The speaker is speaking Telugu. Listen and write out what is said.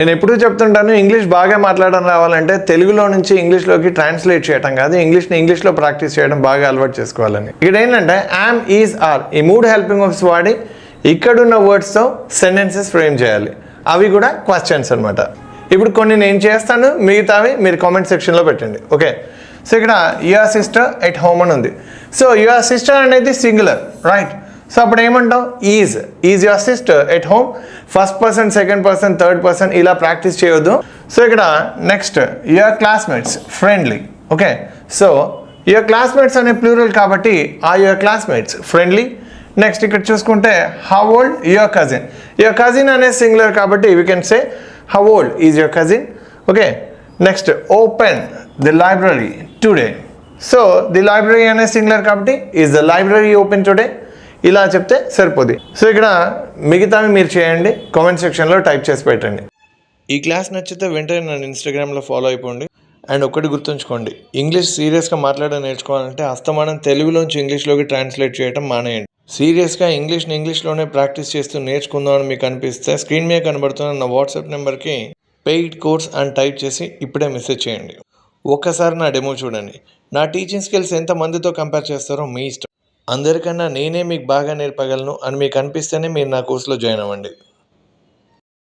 నేను ఎప్పుడూ చెప్తుంటాను, ఇంగ్లీష్ బాగా మాట్లాడడం రావాలంటే తెలుగులో నుంచి ఇంగ్లీష్లోకి ట్రాన్స్లేట్ చేయడం కాదు, ఇంగ్లీష్ని ఇంగ్లీష్లో ప్రాక్టీస్ చేయడం బాగా అలవాటు చేసుకోవాలని. ఇక్కడ ఏంటంటే యామ్, ఈజ్, ఆర్ ఈ 3 హెల్పింగ్ వర్బ్స్ వాడి ఇక్కడున్న వర్డ్స్తో సెంటెన్సెస్ ఫ్రేమ్ చేయాలి. అవి కూడా క్వశ్చన్స్ అనమాట. ఇప్పుడు కొన్ని నేను చేస్తాను, మిగతావి మీరు కామెంట్ సెక్షన్లో పెట్టండి. ఓకే, సో ఇక్కడ యువర్ సిస్టర్ ఎట్ హోమ్ అని ఉంది. సో యువర్ సిస్టర్ అనేది సింగులర్, రైట్? సో అప్పుడు ఏమంటాం, is your sister at home. First person, second person, third person ఇలా ప్రాక్టీస్ చేయొద్దు. సో ఇక్కడ next your classmates friendly. Okay, so your classmates అనే ప్లూరల్ కాబట్టి ఆ యువర్ క్లాస్మేట్స్ ఫ్రెండ్లీ. నెక్స్ట్ ఇక్కడ చూసుకుంటే how old your cousin. Your cousin అనే సింగులర్ కాబట్టి we can say how old is your cousin. Okay, next open the library today. So the library అనే సింగులర్ కాబట్టి is the library open today. ఇలా చెప్తే సరిపోద్ది. సో ఇక్కడ మిగతావి మీరు చేయండి, కామెంట్ సెక్షన్లో టైప్ చేసి పెట్టండి. ఈ క్లాస్ నచ్చితే వెంటనే నన్ను ఇన్స్టాగ్రామ్లో ఫాలో అయిపోండి. అండ్ ఒకటి గుర్తుంచుకోండి, ఇంగ్లీష్ సీరియస్గా మాట్లాడడం నేర్చుకోవాలంటే అస్తమానం తెలుగులోంచి ఇంగ్లీష్లోకి ట్రాన్స్లేట్ చేయడం మానేయండి. సీరియస్గా ఇంగ్లీష్లోనే ప్రాక్టీస్ చేస్తూ నేర్చుకుందామని మీకు అనిపిస్తే స్క్రీన్ మీద కనబడుతున్న నా వాట్సాప్ నెంబర్కి పెయిడ్ కోర్స్ అని టైప్ చేసి ఇప్పుడే మెసేజ్ చేయండి. ఒక్కసారి నా డెమో చూడండి. నా టీచింగ్ స్కిల్స్ ఎంతమందితో కంపేర్ చేస్తారో మీ ఇష్టం. అందరికన్నా నేనే మీకు బాగా నేర్పగలను అని మీకు అనిపిస్తేనే మీరు నా కోర్సులో జాయిన్ అవ్వండి.